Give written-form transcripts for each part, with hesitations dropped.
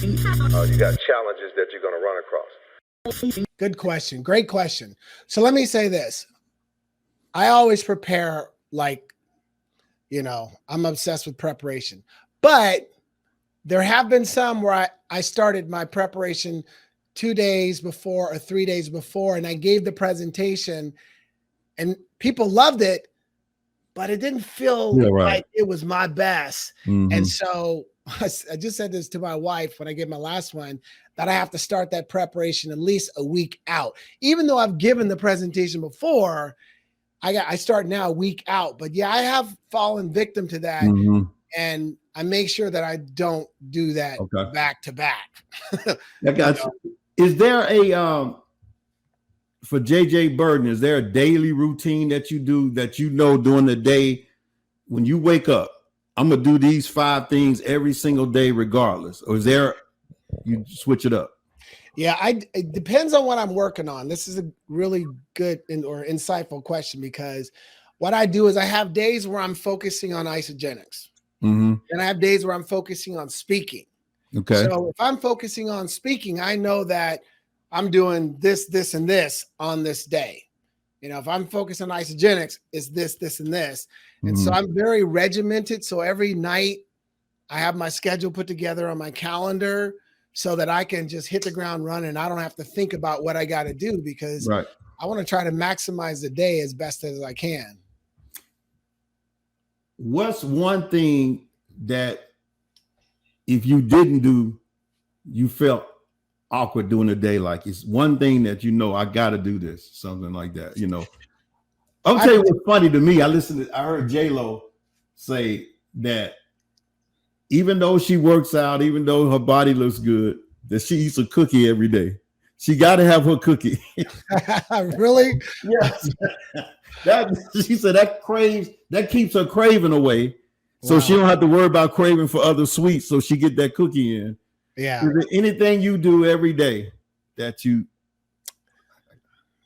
You got challenges that you're going to run across. Good question. Great question. So let me say this. I always prepare like, I'm obsessed with preparation. But there have been some where I started my preparation 2 days before or 3 days before, and I gave the presentation and people loved it, but it didn't feel like it was my best. And so I just said this to my wife when I gave my last one, that I have to start that preparation at least a week out. Even though I've given the presentation before, I start now a week out. But yeah, I have fallen victim to that. And I make sure that I don't do that back to back. I got you. Is there a for JJ Birden, is there a daily routine that you do that during the day when you wake up, I'm gonna do these 5 things every single day regardless? Or is there you switch it up? Yeah, it depends on what I'm working on. This is a really good or insightful question, because what I do is I have days where I'm focusing on isogenics. And I have days where I'm focusing on speaking. Okay. So if I'm focusing on speaking, I know that I'm doing this, this, and this on this day. If I'm focused on isogenics, it's this, this, and this. And so I'm very regimented. So every night I have my schedule put together on my calendar so that I can just hit the ground running. I don't have to think about what I got to do, because I want to try to maximize the day as best as I can. What's one thing that if you didn't do, you felt awkward during the day? Like, it's one thing that I got to do this, something like that. I'll tell you what's funny to me. I heard J-Lo say that even though she works out, even though her body looks good, that she eats a cookie every day. She got to have her cookie. Really? Yes. She said that keeps her craving away. So she don't have to worry about craving for other sweets. So she get that cookie in. Yeah. Is there anything you do every day that you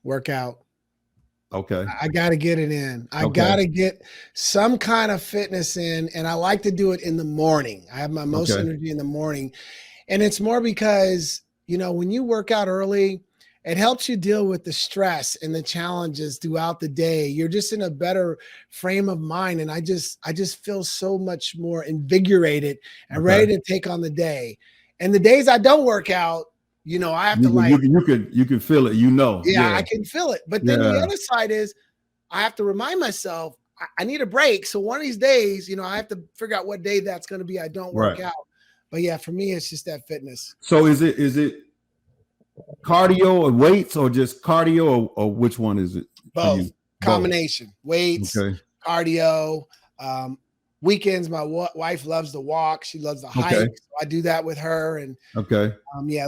work out? Okay. I got to get it in. I got to get some kind of fitness in. And I like to do it in the morning. I have my most energy in the morning. And it's more because, when you work out early, it helps you deal with the stress and the challenges throughout the day. You're just in a better frame of mind. And I just feel so much more invigorated and ready to take on the day. And the days I don't work out, I have to you can feel it, Yeah, I can feel it. But then the other side is I have to remind myself I need a break. So one of these days, I have to figure out what day that's going to be. I don't work out. But yeah, for me, it's just that fitness. So is it cardio or weights, or just cardio, or which one is it? Both. Combination. Weights, cardio. Weekends, my wife loves to walk. She loves to hike. So I do that with her. And a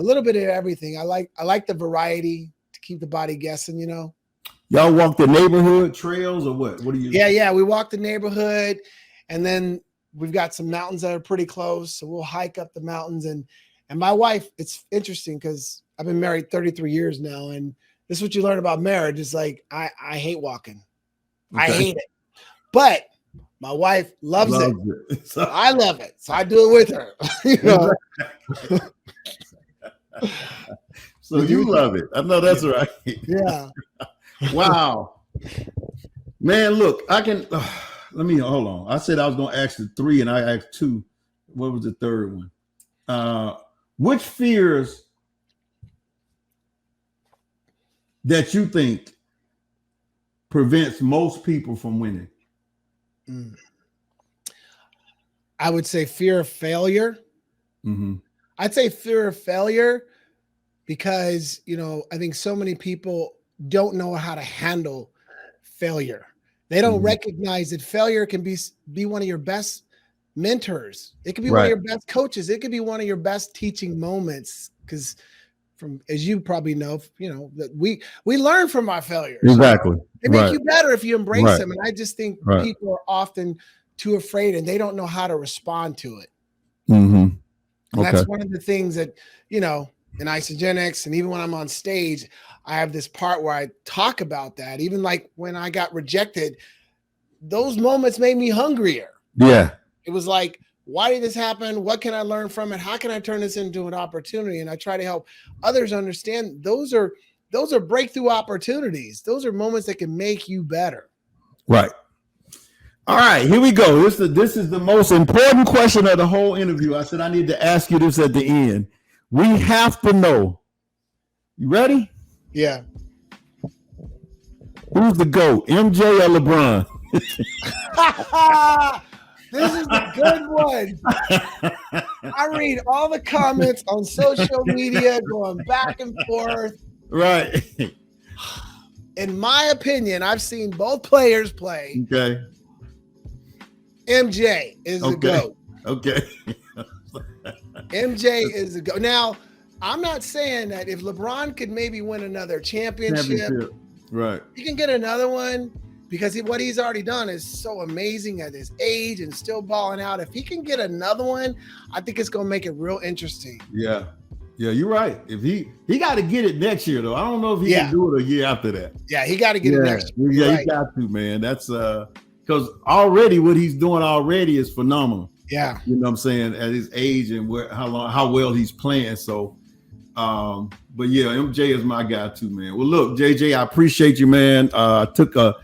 little bit of everything. I like the variety to keep the body guessing, Y'all walk the neighborhood trails or what? What do you? Yeah. We walk the neighborhood, and then we've got some mountains that are pretty close. So we'll hike up the mountains. And my wife, it's interesting because I've been married 33 years now. And this is what you learn about marriage. Is like, I hate walking. I hate it. But my wife loves it. So I love it. So I do it with her. So you love it. I know that's right. Yeah. Wow. Man, look, I can let me hold on. I said I was gonna ask the 3 and I asked 2. What was the third one? Which fears that you think prevents most people from winning? I would say fear of failure. I'd say fear of failure because, I think so many people don't know how to handle failure. They don't recognize that failure can be one of your best mentors. It could be one of your best coaches. It could be one of your best teaching moments, because as you probably know, that we learn from our failures. Exactly. They make you better if you embrace them. And I just think people are often too afraid and they don't know how to respond to it. And that's one of the things that, in isogenics, and even when I'm on stage, I have this part where I talk about that. Even like when I got rejected, those moments made me hungrier. Yeah. It was like, why did this happen? What can I learn from it? How can I turn this into an opportunity? And I try to help others understand those are breakthrough opportunities. Those are moments that can make you better. Right. All right, here we go. This is the most important question of the whole interview. I said I need to ask you this at the end. We have to know. You ready? Yeah. Who's the GOAT, MJ or LeBron? This is a good one. I read all the comments on social media going back and forth. Right. In my opinion, I've seen both players play. Okay. MJ is the GOAT. Okay. MJ is the GOAT. Now, I'm not saying that if LeBron could maybe win another championship, right, he can get another one because what he's already done is so amazing at his age and still balling out. If he can get another one, I think it's going to make it real interesting. Yeah. Yeah, you're right. If he got to get it next year, though. I don't know if he can do it a year after that. Yeah, he got to get it next year. Yeah, he got to, man. That's because already what he's doing already is phenomenal. Yeah. You know what I'm saying? At his age and how well he's playing. So, but yeah, MJ is my guy too, man. Well, look, JJ, I appreciate you, man. I took an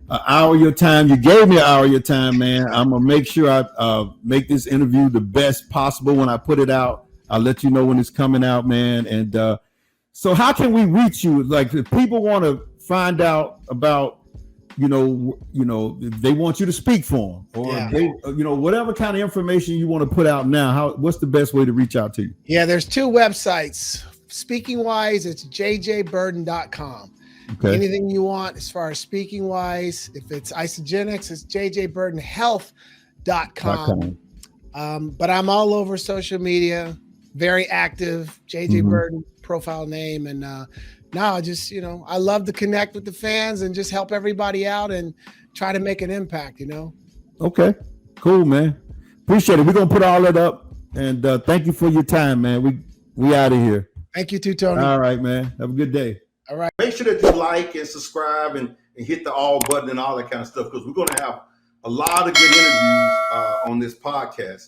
hour of your time. You gave me an hour of your time, man. I'm going to make sure I make this interview the best possible when I put it out. I'll let you know when it's coming out, man. And so how can we reach you? Like if people want to find out about, you know, they want you to speak for them or they, whatever kind of information you want to put out now, what's the best way to reach out to you? Yeah, there's two websites. Speaking wise, it's jjburden.com. Okay. Anything you want as far as speaking wise, if it's isogenics, it's jjburdenhealth.com. But I'm all over social media, very active, JJ Birden profile name. And now I just, I love to connect with the fans and just help everybody out and try to make an impact, Okay, cool, man. Appreciate it. We're going to put all that up. And thank you for your time, man. We out of here. Thank you too, Tony. All right, man. Have a good day. All right. Make sure that you like and subscribe and hit the all button and all that kind of stuff because we're going to have a lot of good interviews on this podcast.